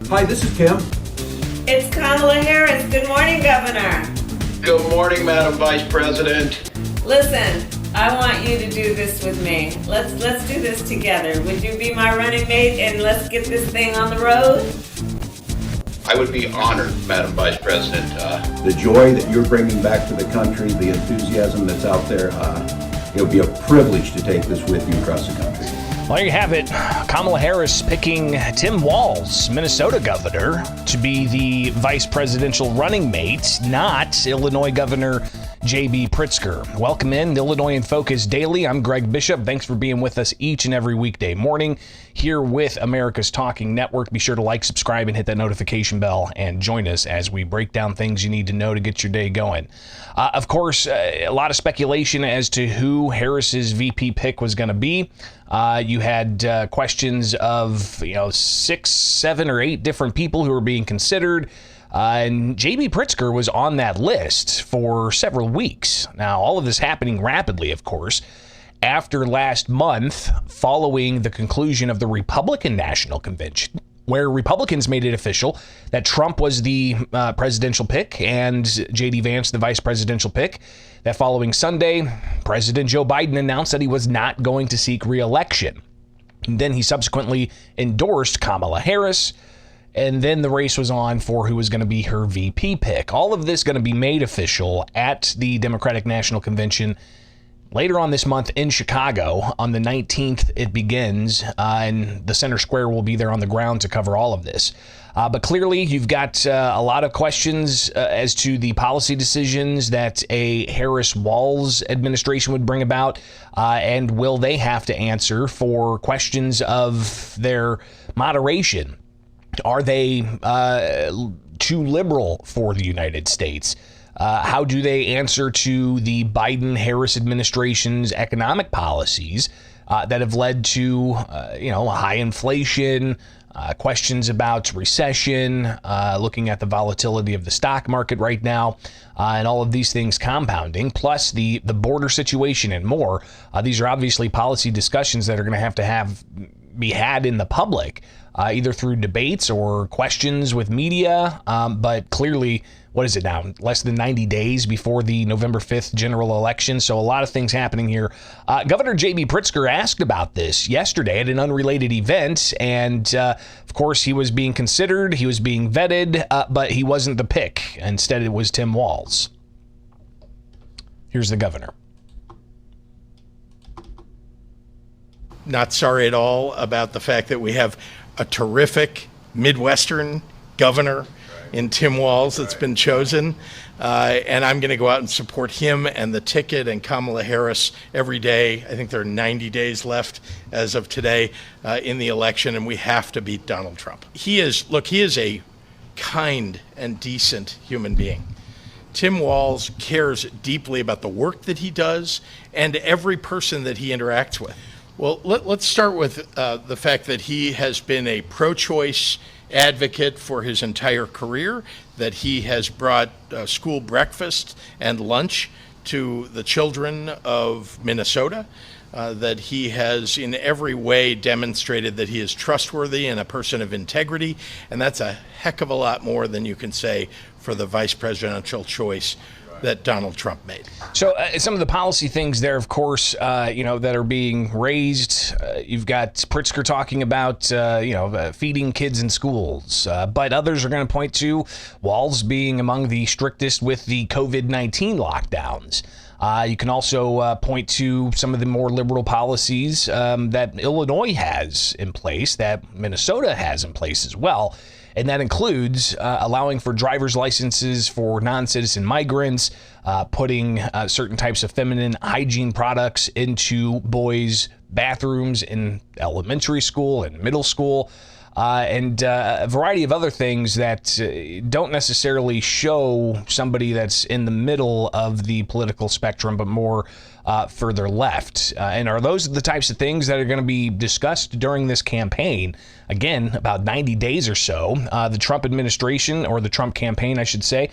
Hi, this is Tim. It's Kamala Harris. Good morning, Governor. Good morning, Madam Vice President. Listen, I want you to do this with me. Let's do this together. Would you be my running mate and let's get this thing on the road? I would be honored, Madam Vice President. The joy that you're bringing back to the country, the enthusiasm that's out there, it'll be a privilege to take this with you across the country. Well, there you have it. Kamala Harris picking Tim Walz, Minnesota governor, to be the vice presidential running mate, not Illinois Governor J.B. Pritzker. Welcome in Illinois in Focus Daily. I'm Greg Bishop. Thanks for being with us each and every weekday morning here with America's Talking Network. Be sure to like, subscribe, and hit that notification bell and join us as we break down things you need to know to get your day going. Of course, a lot of speculation as to who Harris's VP pick was going to be. You had questions of 6, 7, or 8 different people who were being considered. And J.B. Pritzker was on that list for several weeks. Now, all of this happening rapidly, of course, after last month, following the conclusion of the Republican National Convention, where Republicans made it official that Trump was the presidential pick and J.D. Vance the vice presidential pick. That following Sunday, President Joe Biden announced that he was not going to seek re-election. And then he subsequently endorsed Kamala Harris. And then the race was on for who was going to be her VP pick. All of this going to be made official at the Democratic National Convention later on this month in Chicago. On the 19th, it begins, and the Center Square will be there on the ground to cover all of this. But clearly, you've got a lot of questions as to the policy decisions that a Harris-Walz administration would bring about, and will they have to answer for questions of their moderation? Are they too liberal for the United States? How do they answer to the Biden-Harris administration's economic policies that have led to, high inflation, questions about recession, looking at the volatility of the stock market right now, and all of these things compounding, plus the border situation and more. These are obviously policy discussions that are going to be had in the public, either through debates or questions with media. But clearly, what is it now? Less than 90 days before the November 5th general election. So a lot of things happening here. Governor J.B. Pritzker asked about this yesterday at an unrelated event. And of course, he was being considered. He was being vetted, but he wasn't the pick. Instead, it was Tim Walz. Here's the governor. Not sorry at all about the fact that we have a terrific Midwestern governor in Tim Walz that's been chosen. And I'm going to go out and support him and the ticket and Kamala Harris every day. I think there are 90 days left as of today in the election, and we have to beat Donald Trump. He is a kind and decent human being. Tim Walz cares deeply about the work that he does and every person that he interacts with. Well, let's start with the fact that he has been a pro-choice advocate for his entire career, that he has brought school breakfast and lunch to the children of Minnesota, that he has in every way demonstrated that he is trustworthy and a person of integrity, and that's a heck of a lot more than you can say for the vice presidential choice that Donald Trump made. So some of the policy things there, of course, that are being raised. You've got Pritzker talking about, feeding kids in schools. But others are going to point to Walz being among the strictest with the COVID-19 lockdowns. You can also point to some of the more liberal policies that Illinois has in place, that Minnesota has in place as well. And that includes allowing for driver's licenses for non-citizen migrants, putting certain types of feminine hygiene products into boys' bathrooms in elementary school and middle school, and a variety of other things that don't necessarily show somebody that's in the middle of the political spectrum, but more further left. And are those the types of things that are going to be discussed during this campaign? Again, about 90 days or so, the Trump administration, or the Trump campaign, I should say,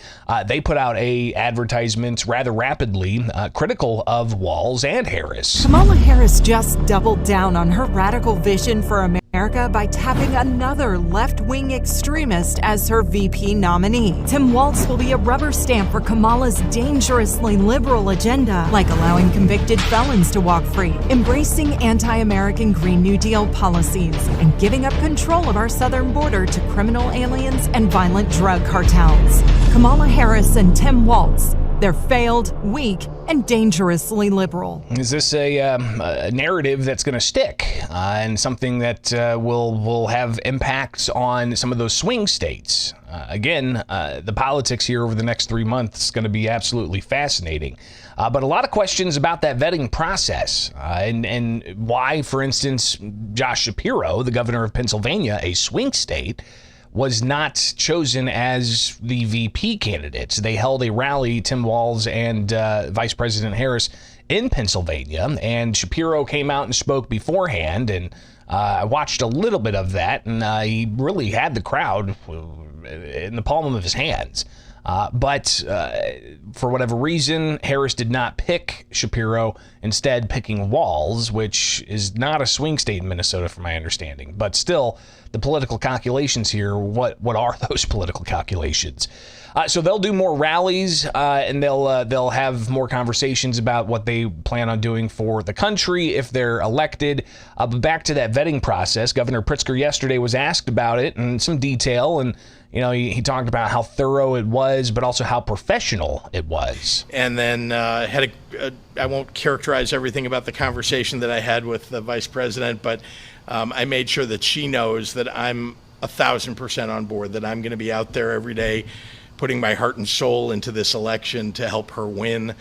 they put out a advertisement rather rapidly critical of Walz and Harris. Kamala Harris just doubled down on her radical vision for America. America by tapping another left-wing extremist as her VP nominee. Tim Walz will be a rubber stamp for Kamala's dangerously liberal agenda, like allowing convicted felons to walk free, embracing anti-American Green New Deal policies, and giving up control of our southern border to criminal aliens and violent drug cartels. Kamala Harris and Tim Walz, they're failed, weak, and dangerously liberal. Is this a narrative that's going to stick and something that will have impacts on some of those swing states? Again, the politics here over the next 3 months is going to be absolutely fascinating. But a lot of questions about that vetting process and why, for instance, Josh Shapiro, the governor of Pennsylvania, a swing state, was not chosen as the VP candidates. They held a rally, Tim Walz and Vice President Harris, in Pennsylvania, and Shapiro came out and spoke beforehand, and I watched a little bit of that, and he really had the crowd in the palm of his hands. But for whatever reason, Harris did not pick Shapiro, instead picking Walz, which is not a swing state in Minnesota from my understanding. But still, the political calculations here, what are those political calculations? So they'll do more rallies and they'll have more conversations about what they plan on doing for the country if they're elected. But back to that vetting process, Governor Pritzker yesterday was asked about it in some detail, and he talked about how thorough it was, but also how professional it was. And then I won't characterize everything about the conversation that I had with the vice president, but I made sure that she knows that I'm 1,000% on board, that I'm going to be out there every day putting my heart and soul into this election to help her win,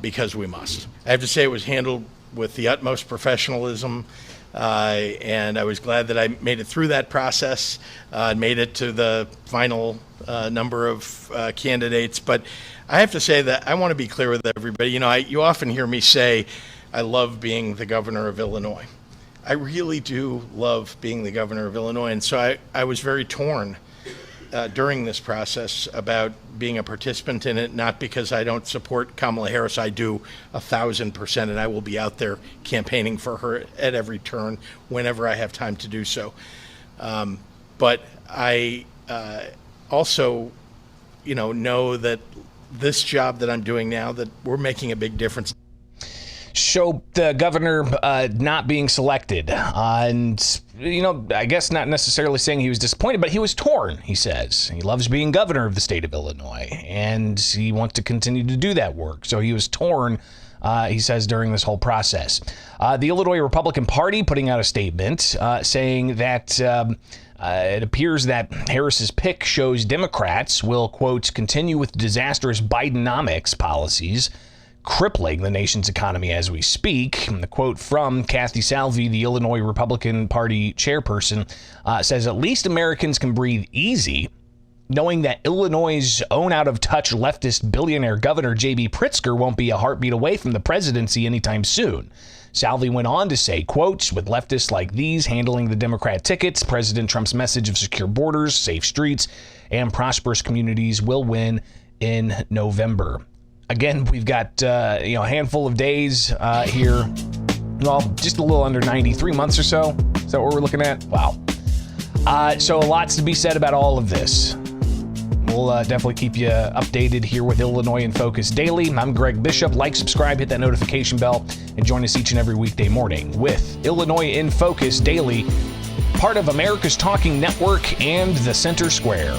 because we must. I have to say it was handled with the utmost professionalism, and I was glad that I made it through that process, made it to the final number of candidates. But I have to say that I want to be clear with everybody. You often hear me say I love being the governor of Illinois. I really do love being the governor of Illinois, and so I was very torn during this process about being a participant in it, not because I don't support Kamala Harris. I do 1,000%, and I will be out there campaigning for her at every turn whenever I have time to do so. But I also, know that this job that I'm doing now, that we're making a big difference. So the governor not being selected, and I guess not necessarily saying he was disappointed, but he was torn. He says he loves being governor of the state of Illinois, and he wants to continue to do that work. So he was torn, he says, during this whole process. The Illinois Republican Party putting out a statement saying that it appears that Harris's pick shows Democrats will, quote, continue with disastrous Bidenomics policies, crippling the nation's economy as we speak. And the quote from Kathy Salvi, the Illinois Republican Party chairperson, says at least Americans can breathe easy knowing that Illinois' own out-of-touch leftist billionaire governor J.B. Pritzker won't be a heartbeat away from the presidency anytime soon. Salvi went on to say, quote, with leftists like these handling the Democrat tickets, President Trump's message of secure borders, safe streets, and prosperous communities will win in November. Again, we've got a handful of days here. Well, just a little under 93 months or so. Is that what we're looking at? Wow. So lots to be said about all of this. We'll definitely keep you updated here with Illinois in Focus Daily. I'm Greg Bishop. Like, subscribe, hit that notification bell, and join us each and every weekday morning with Illinois in Focus Daily, part of America's Talking Network and the Center Square.